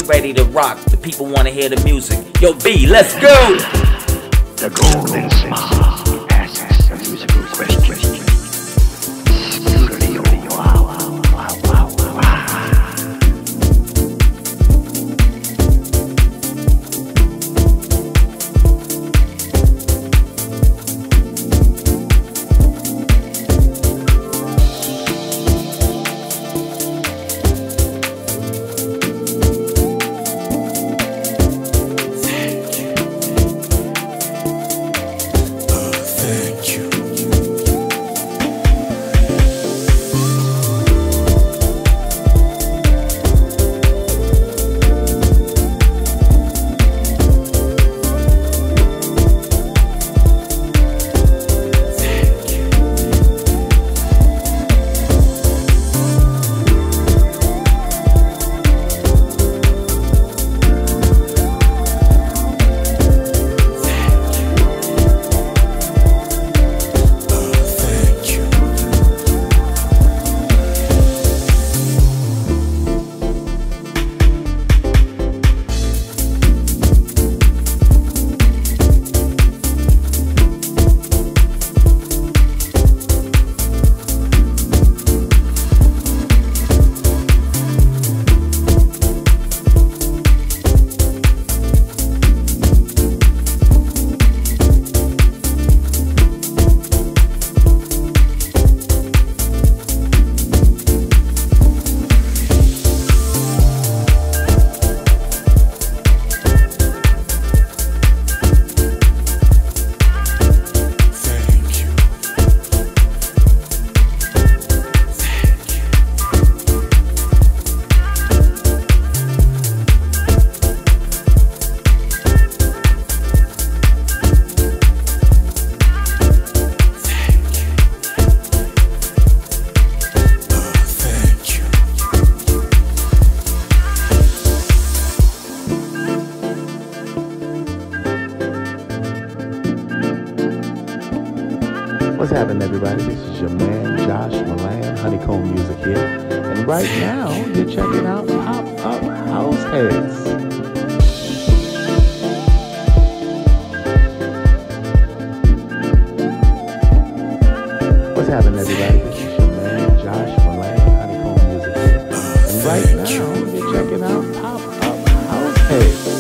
ready to rock. The people want to hear the music. Yo, B, let's go! The golden smile asks the musical question. Studio wow, wow, wow, wow. What's happening, everybody? This is your man, Josh Milan, Honeycomb Music here. And right now, you're checking out Pop-Up House Heads. What's happening, everybody? This is your man, Josh Milan, Honeycomb Music here. And right now, you're checking out Pop-Up House Heads.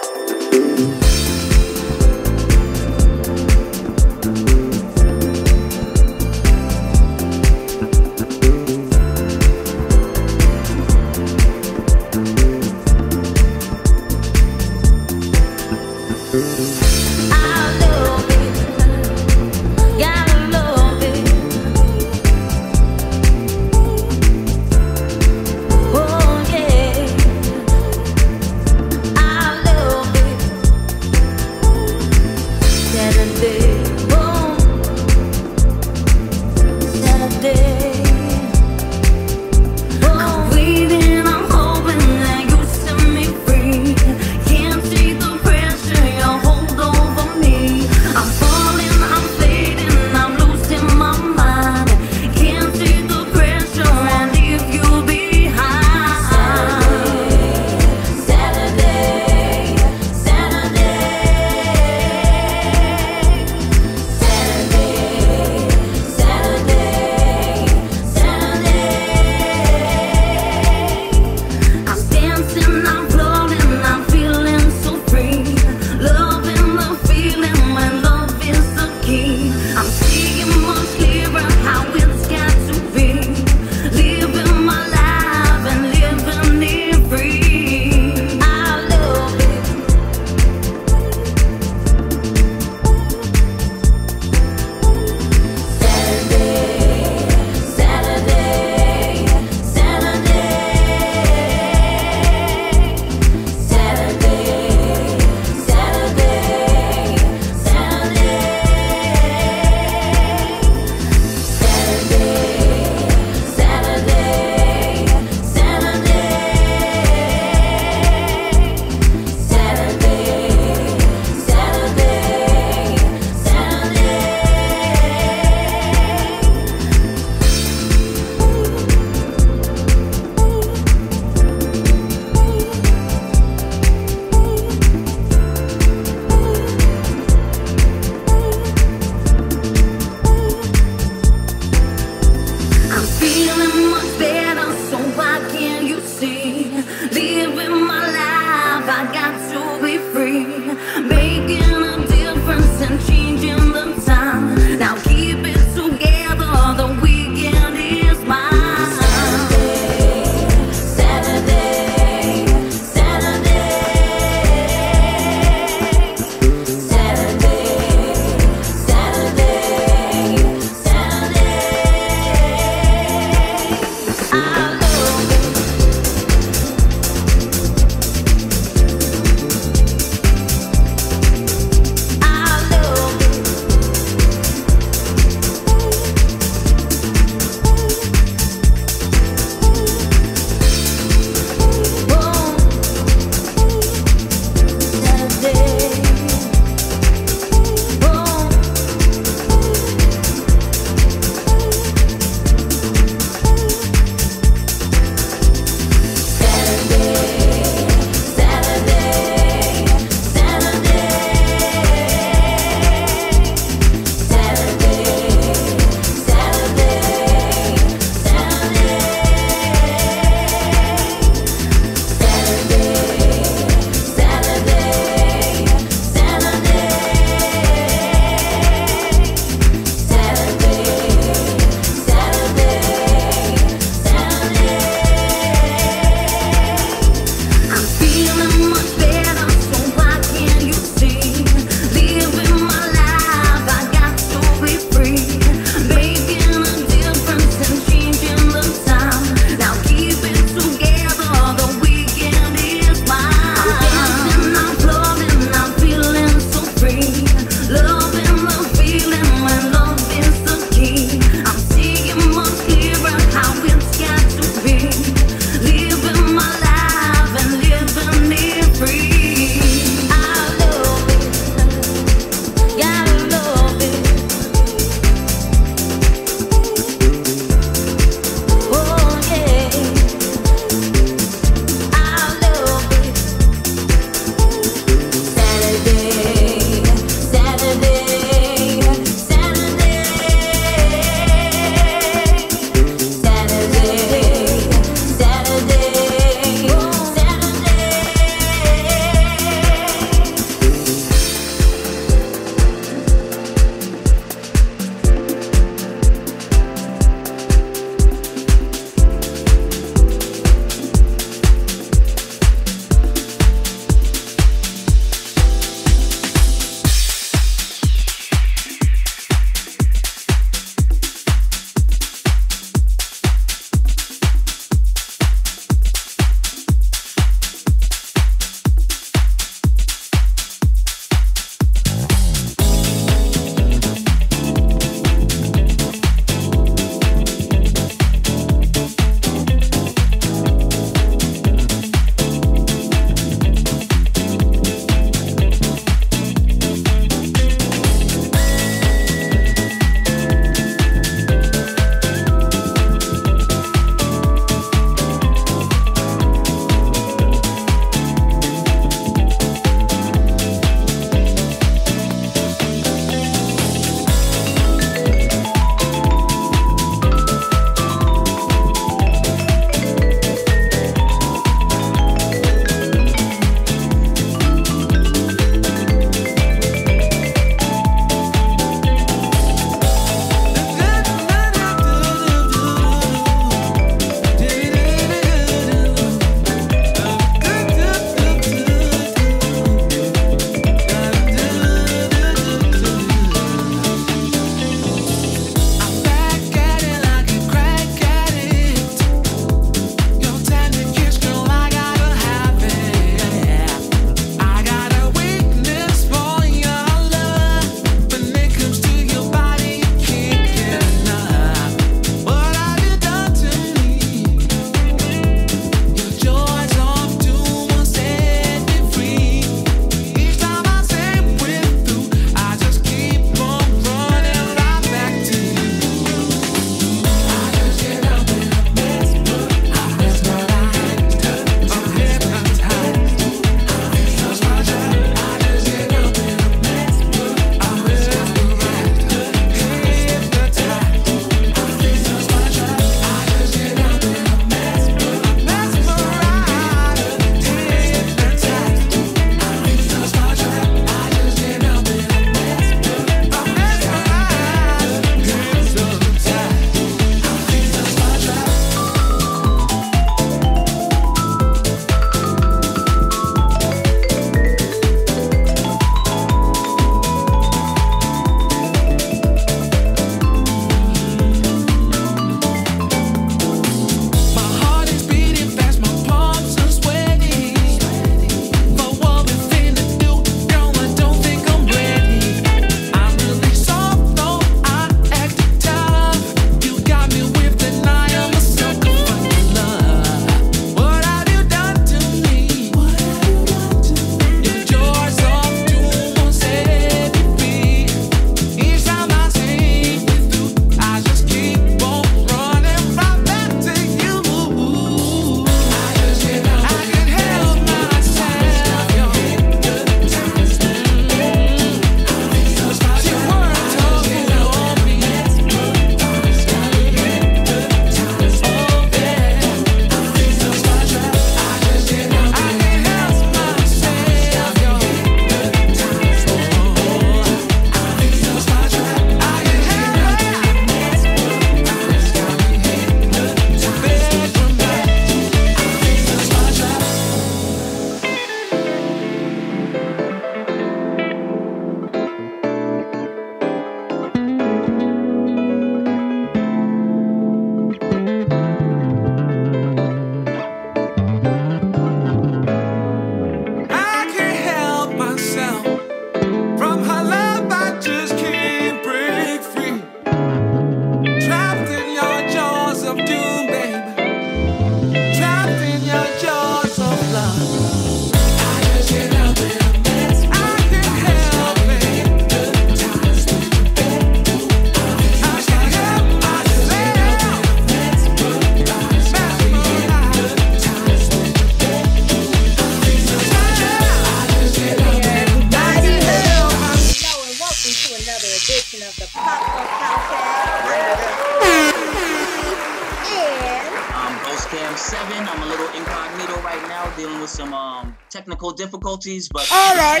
Okay, I'm 7. I'm a little incognito right now, dealing with some technical difficulties, but all right.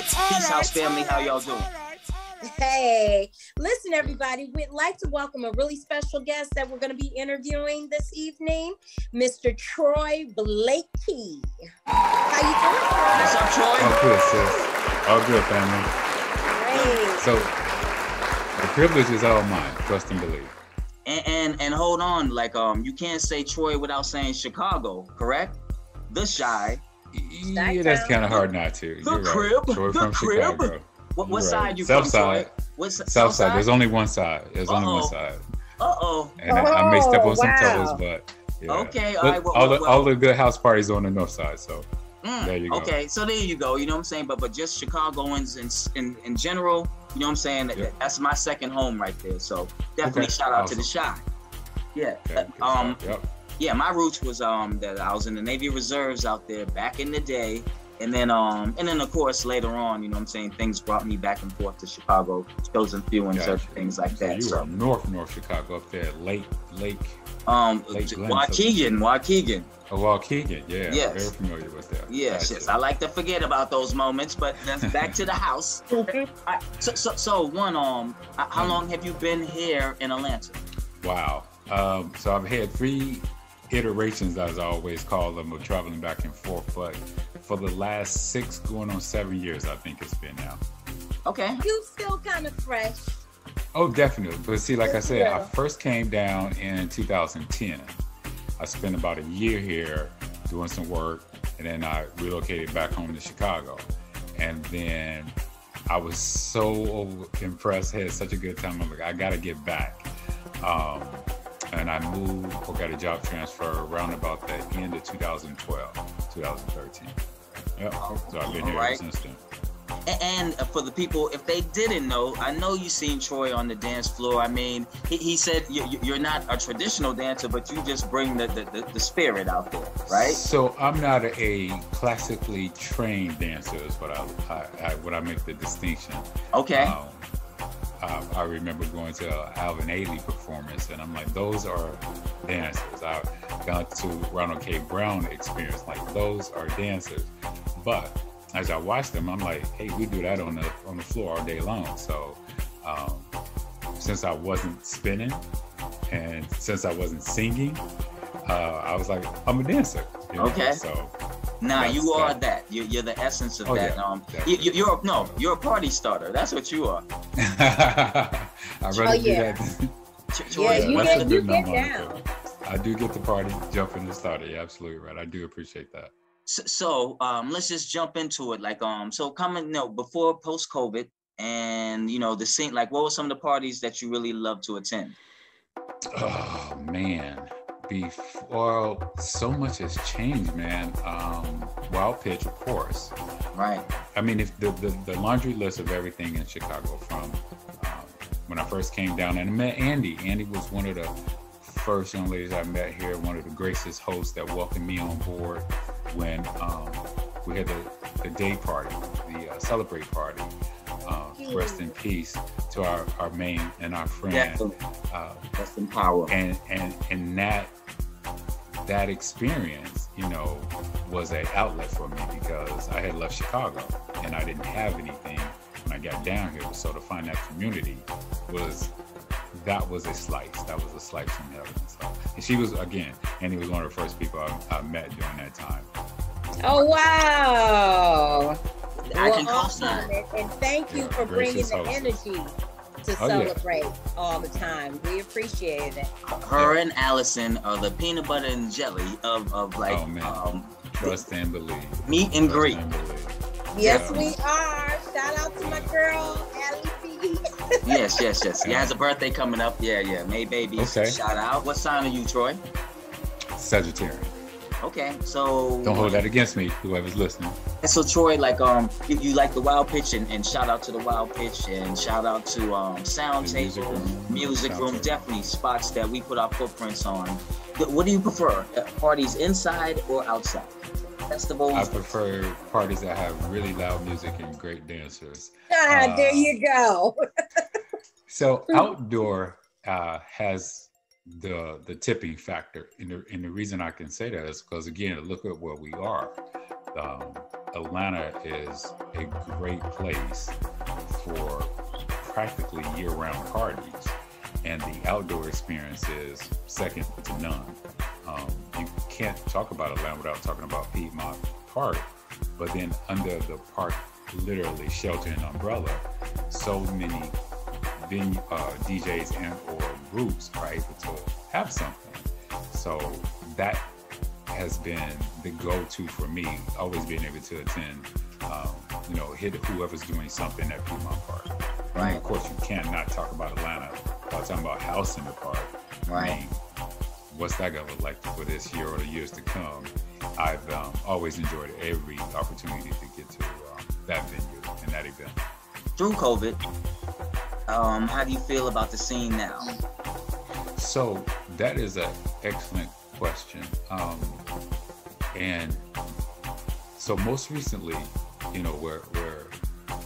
Peace House family, how y'all doing? Hey, listen, everybody, we'd like to welcome a really special guest that we're going to be interviewing this evening, Mr. Troy Blakey. How you doing, Troy? What's up, Troy? All good, sis. All good, family. Great. So, the privilege is all mine. Trust and believe. And hold on, like you can't say Troy without saying Chicago, correct? The Chi. Yeah, that's kind of hard not to. The You're crib. Right. Troy the from crib. Chicago. What side you South from, side. Troy? What's South side. There's only one side. There's only one side. And I may step on some toes, but yeah. Okay, all right. All the good house parties on the north side, so there you go. Okay, so there you go. You know what I'm saying? But just Chicagoans in general, you know what I'm saying? Yep. That's my second home right there. So definitely shout out to the Chi. Yeah. Yep. Yeah, my roots was that I was in the Navy Reserves out there back in the day. And then of course later on, you know what I'm saying, things brought me back and forth to Chicago, chosen few and certain things like that. So you are North Chicago up there, Lake Waukegan. Oh, Waukegan, yeah. Yes. Very familiar with that. Yes. I like to forget about those moments, but that's back to the house. So how long have you been here in Atlanta? Wow. So I've had 3 iterations, as I always call them, of traveling back and forth, but for the last 6 going on 7 years, I think it's been now. Okay. You still kind of fresh. Oh, definitely. But see, like I said, I first came down in 2010. I spent about a year here doing some work, and then I relocated back home to Chicago. And then I was so impressed, had such a good time. I'm like, I got to get back. And I moved or got a job transfer around about the end of 2012, 2013. Yep. So I've been here ever since then. And for the people, if they didn't know, I know you seen Troy on the dance floor. I mean, he said you're not a traditional dancer, but you just bring the spirit out there, right? So I'm not a classically trained dancer, is what I make the distinction. Okay. I remember going to an Alvin Ailey performance, and I'm like, those are dancers. I got to Ronald K. Brown experience, like those are dancers. But as I watched them, I'm like, hey, we do that on the floor all day long. So since I wasn't spinning and since I wasn't singing, I was like, I'm a dancer. You know? Okay. So nah, you are that. You're the essence of that. Yeah, you're a party starter. That's what you are. I'd rather do that. You get down. I do get the party jumping and started. You're absolutely right. I do appreciate that. So let's just jump into it. Like so coming before post COVID and the scene. Like, what were some of the parties that you really love to attend? Oh man. Before so much has changed, man. Wild Pitch, of course. Right. I mean, if the laundry list of everything in Chicago from when I first came down and I met Andy. Andy was one of the first young ladies I met here, one of the gracious hosts that welcomed me on board when we had the day party, the celebrate party. Rest in peace to our main and our friend. Rest in power. And that experience, was an outlet for me because I had left Chicago and I didn't have anything when I got down here. So to find that community was a slice. That was a slice from heaven. So, and she was, again, Andy was one of the first people I met during that time. Oh, wow. I can co-sign. And thank you for bringing the energy to celebrate all the time. We appreciate it. Her and Allison are the peanut butter and jelly of like, trust and believe. Meet and greet. Yes, we are. Shout out to my girl, Allie B. Yes. He has a birthday coming up. Yeah. May baby. Okay. Shout out. What sign are you, Troy? Sagittarius. Okay, so don't hold that against me, whoever's listening. And so Troy, like you like the Wild Pitch and shout out to the Wild Pitch and shout out to Sound Table, Music Room, definitely spots that we put our footprints on. What do you prefer? Parties inside or outside? Festivals? I prefer parties that have really loud music and great dancers. There you go. So outdoor has the tipping factor. And the reason I can say that is because, again, look at where we are. Atlanta is a great place for practically year-round parties, and the outdoor experience is second to none. You can't talk about Atlanta without talking about Piedmont Park, but then under the park, literally shelter and umbrella, so many DJs and or groups are able to have something. So that has been the go-to for me, always being able to attend, hit whoever's doing something at Piedmont Park. Right. And of course, you can't not talk about Atlanta without talking about House in the Park. Right. I mean, what's that going to look like for this year or the years to come? I've always enjoyed every opportunity to get to that venue and that event. Through COVID, how do you feel about the scene now? So that is an excellent question. And so most recently, we're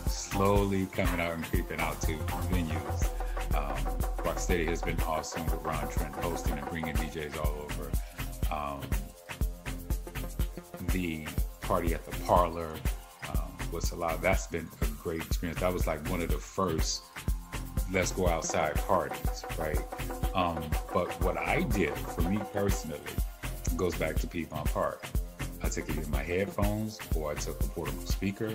slowly coming out and creeping out to venues. Rocksteady has been awesome with Ron Trent hosting and bringing DJs all over. The party at the Parlor was allowed. That's been a great experience. That was like one of the first let's go outside parties, right? But what I did, for me personally, goes back to Piedmont Park. I took either my headphones or I took a portable speaker,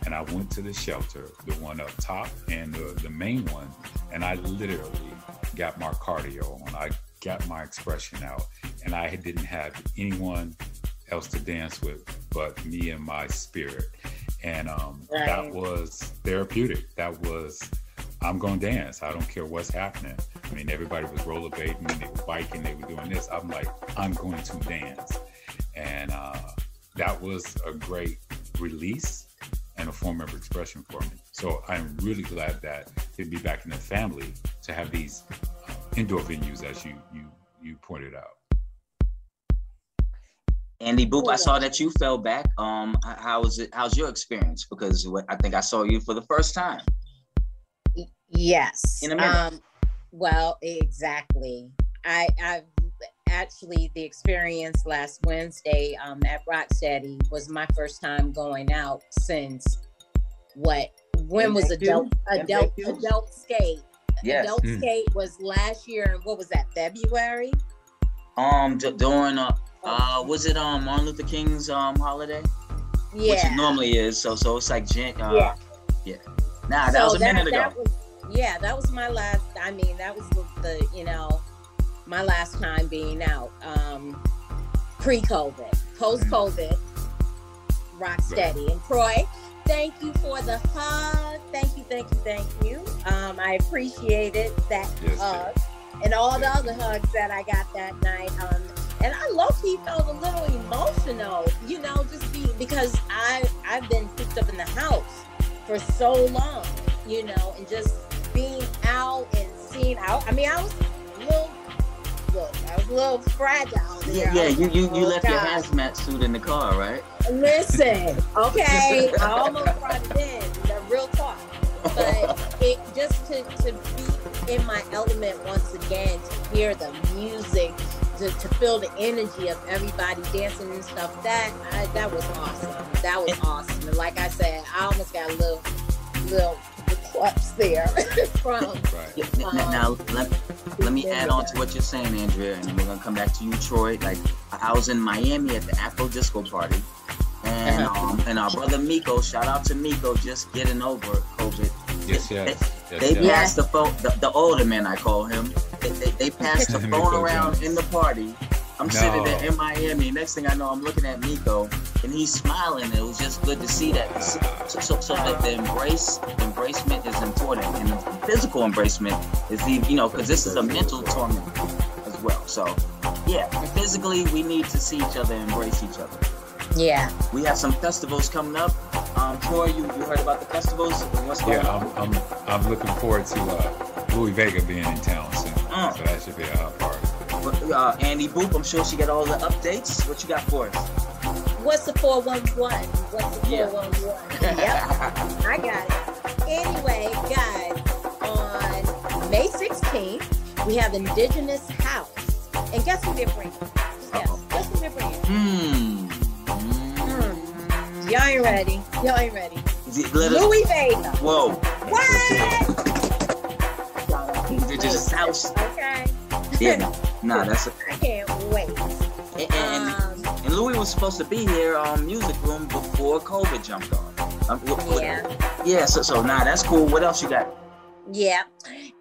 and I went to the shelter, the one up top and the main one, and I literally got my cardio on. I got my expression out, and I didn't have anyone else to dance with but me and my spirit. And that was therapeutic. That was, I'm going to dance. I don't care what's happening. I mean, everybody was rollerblading, they were biking, they were doing this. I'm like, I'm going to dance. And that was a great release and a form of expression for me. So I'm really glad that to be back in the family, to have these indoor venues, as you pointed out. ANDIBOOP, I saw that you fell back. How's your experience? Because I think I saw you for the first time. Yes. In a minute. Well, exactly. I've actually, the experience last Wednesday at Rocksteady was my first time going out since when was adult skate? Yes. Adult skate was last year, and what was that, February? During was it Martin Luther King's holiday? Yeah. Which it normally is. So it's like yeah. Nah, that so was a minute ago. That was my last. I mean, that was the my last time being out. Pre-COVID, post-COVID, Rocksteady. And Troy, thank you for the hug. Thank you. I appreciated that hug and all the other hugs that I got that night. And I low-key felt a little emotional, because I've been cooped up in the house for so long, and just being out and seeing out. I mean, I was a little fragile there. Yeah, you left your hazmat suit in the car, right? Listen, okay, I almost brought it in, the real talk. But it just to be in my element once again, to hear the music, to feel the energy of everybody dancing and stuff, that was awesome. That was awesome. And like I said, I almost got a little clutch there from. Now let me add on to what you're saying, Andrea, and then we're gonna come back to you, Troy. Like, I was in Miami at the Afro Disco party, and our brother Miko, shout out to Miko, just getting over COVID. They passed the phone, the older man, I call him. They passed the phone around in the party. I'm sitting there in Miami. Next thing I know, I'm looking at Miko, and he's smiling. It was just good to see that. So that the embracement is important, and the physical embracement is because this is a mental torment as well. So yeah, physically we need to see each other, embrace each other. Yeah. We have some festivals coming up. Troy, you heard about the festivals? What's going on? I'm looking forward to Louis Vega being in town soon. So that should be a hot party. ANDIBOOP, I'm sure she got all the updates. What you got for us? What's the 411? What's the 411? Yep, I got it. Anyway, guys, on May 16th, We have Indigenous House. And guess who they're bringing? Guess who they're bringing? Y'all ain't ready. Y'all ain't ready. Louis Vega. Whoa. What? Indigenous House. Okay. Yeah. Nah, that's I can't wait. And Louis was supposed to be here on Music Room before COVID jumped on. Yeah. So nah, that's cool. What else you got? Yeah.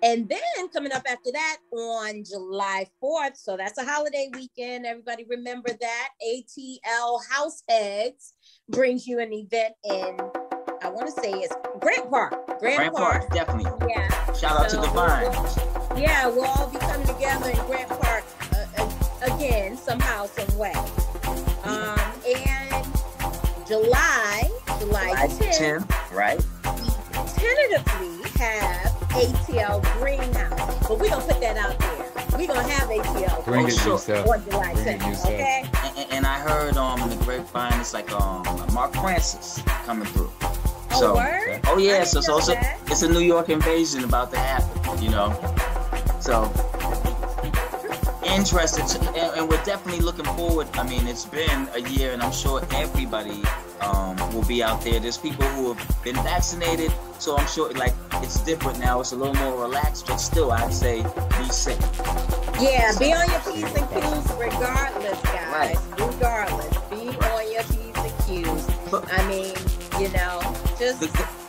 And then coming up after that on July 4th, so that's a holiday weekend. Everybody remember that. ATL House Headz brings you an event in, I want to say it's Grant Park. Grant Park, definitely. Yeah. Shout out to Divine. Yeah, we'll all be coming together in Grant Park again, somehow, some way. And July 10th, right? We tentatively have ATL Greenhouse, but we're gonna put that out there. We're gonna have ATL Bring it yourself. on July 10th, okay? And I heard in the grapevine it's like Mark Francis coming through. Oh, word? Oh yeah, so it's a New York invasion about to happen, you know. So interested, and we're definitely looking forward. I mean, it's been a year, and I'm sure everybody will be out there. There's people who have been vaccinated, so I'm sure like it's different now. It's a little more relaxed, but still, I'd say be safe. Yeah, be on your P's and Q's regardless, guys. Right. Regardless, be on your P's and Q's. I mean, you know, just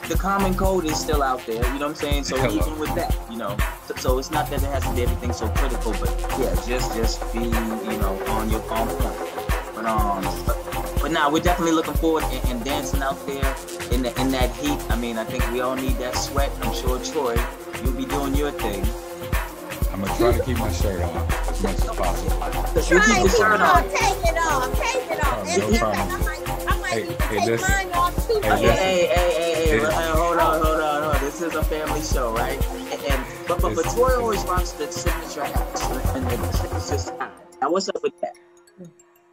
the common code is still out there. You know what I'm saying? So even with that, you know, so it's not that it has to be everything so critical, but yeah, just be, you know, on your on point. But now we're definitely looking forward and dancing out there in that heat. I mean, I think we all need that sweat. I'm sure Troy, you'll be doing your thing. I'm gonna try to keep my shirt on as much as possible. try and keep it on. Take it off. No And problem. I might even take listen. mine off too. Hey, hold on. This is a family show, right? But Troy always rocks the signature hats and it's just now what's up with that?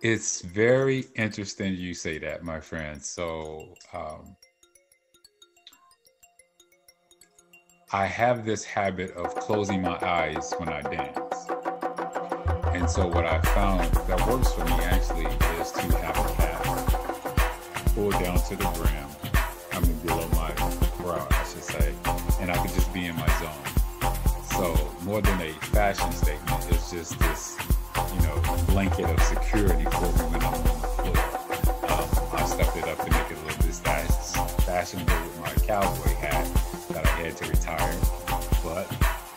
It's very interesting you say that, my friend. So I have this habit of closing my eyes when I dance. And so what I found that works for me actually is to have a cap pull down to the brim, I mean below my brow, I should say, and I could just be in my zone. So more than a fashion statement, it's just this, you know, blanket of security for me when I'm on the floor. I stepped it up to make it a little bit fashionable with my cowboy hat that I had to retire. But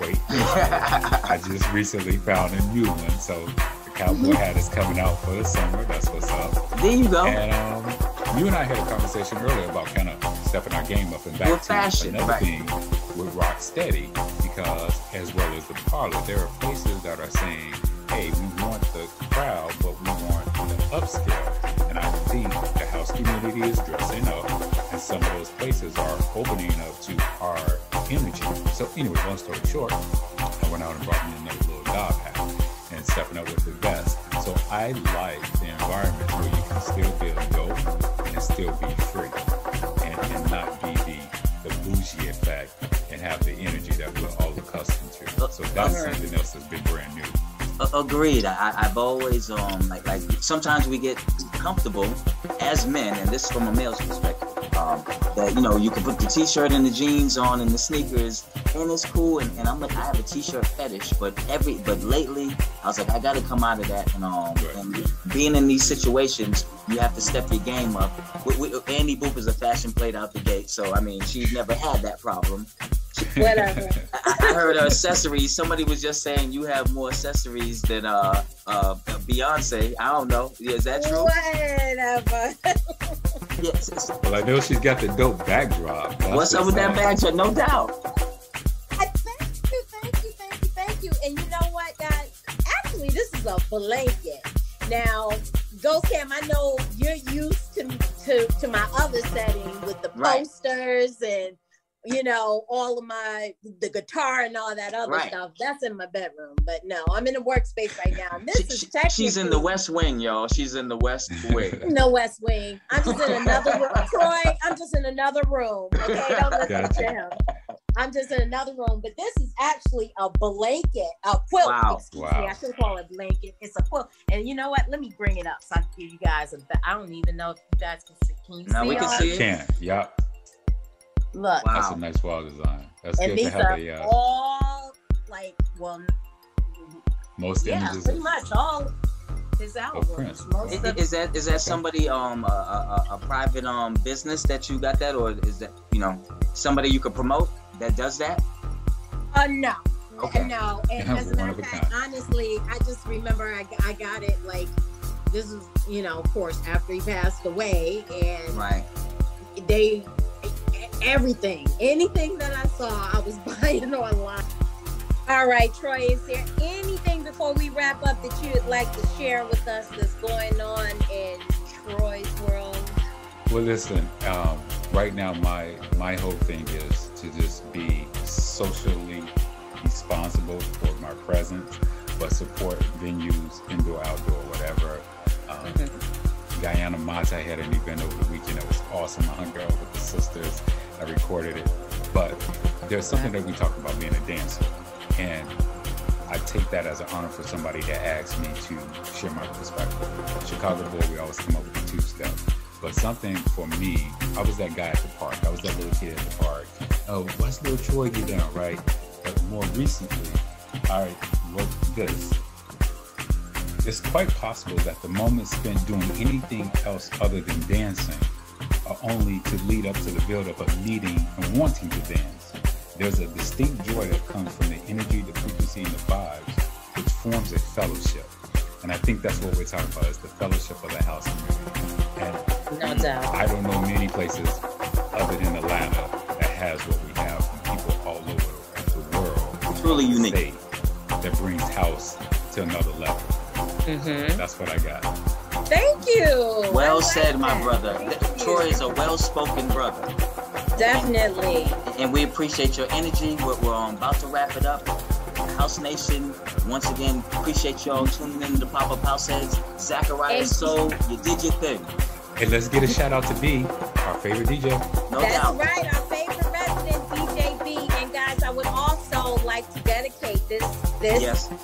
wait, I just recently found a new one, so the cowboy hat is coming out for the summer. That's what's up. There you go. And you and I had a conversation earlier about kind of stepping our game up and back with to fashion, another right. thing with Rock Steady, because as well as the parlor, there are places that are saying, hey, we want the crowd, but we want the upscale. And I think the house community is dressing up, and some of those places are opening up to our energy. So anyway, long story short, I went out and brought me another little dog hat and stepping up with the vest. So I like the environment where you can still feel dope and still be free and not be the bougie effect and have the energy that we're all accustomed to. So that's something else that's been brand new. Agreed. I've always like sometimes we get comfortable as men, and this is from a male's perspective. That you know you can put the t-shirt and the jeans on and the sneakers, and it's cool. And I'm like, I have a t-shirt fetish, but lately I was like, I got to come out of that. And being in these situations, you have to step your game up. ANDIBOOP is a fashion plate out the gate, so I mean, she's never had that problem. Whatever. I heard her accessories. Somebody was just saying you have more accessories than Beyonce. I don't know. Is that true? Whatever. Yes. Well, I know she's got the dope backdrop. What's up with that backdrop? No doubt. Thank you. And you know what, guys? Actually, this is a blanket. Now, Ghost Cam, I know you're used to my other setting with the posters and you know, all of the guitar and all that other stuff. That's in my bedroom. But no, I'm in a workspace right now. She's in the West Wing, y'all. She's in the West Wing. No West Wing. I'm just in another room. Troy, I'm just in another room. Okay, don't listen to him. I'm just in another room, but this is actually a blanket, a quilt. Wow. Excuse me, I shouldn't call it blanket. It's a quilt. And you know what? Let me bring it up so I can give you guys I don't even know if you guys can see. Can you see we can see it. Can. Yep. Look. Wow. That's a nice wall design. That's And good these to have are all like, well, most yeah, images pretty much all his albums. Is that somebody a private business that you got that, or is that somebody you could promote that does that? No. Okay. No. And as a matter of fact, honestly, I just remember I got it like this is of course after he passed away, and right. Anything that I saw, I was buying online. All right, Troy, is there anything before we wrap up that you would like to share with us that's going on in Troy's world? Well, listen, right now my whole thing is to just be socially responsible for my presence, but support venues, indoor, outdoor, whatever. Guyana Mata had an event over the weekend that was awesome. I hung out with the sisters. I recorded it. But there's something that we talk about being a dancer. And I take that as an honor for somebody that asks me to share my perspective. Chicago boy, we always come up with the two-step. But something for me, I was that guy at the park. I was that little kid at the park. Oh, what's little Troy get down, right? But more recently, I wrote this. It's quite possible that the moments spent doing anything else other than dancing are only to lead up to the build-up of needing and wanting to dance. There's a distinct joy that comes from the energy, the frequency, and the vibes, which forms a fellowship. And I think that's what we're talking about, is the fellowship of the house community. And no doubt. I don't know many places other than Atlanta that has what we have from people all over the world. Truly unique. That brings house to another level. That's what I got. Thank you. Well said, my brother. Troy is a well-spoken brother. Definitely. And we appreciate your energy. We're about to wrap it up. House Nation, once again, appreciate y'all tuning in to Pop-Up House Heads. Zacharia, Ssoul, you did your thing. Hey, let's get a shout out to B, our favorite DJ. No That's doubt. right, our favorite resident, Djantb. And guys, I would also like to dedicate this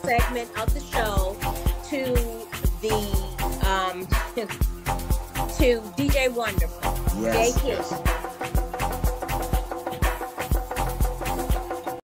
segment of the show to the to DJ Wonderful. Yes. Blakey.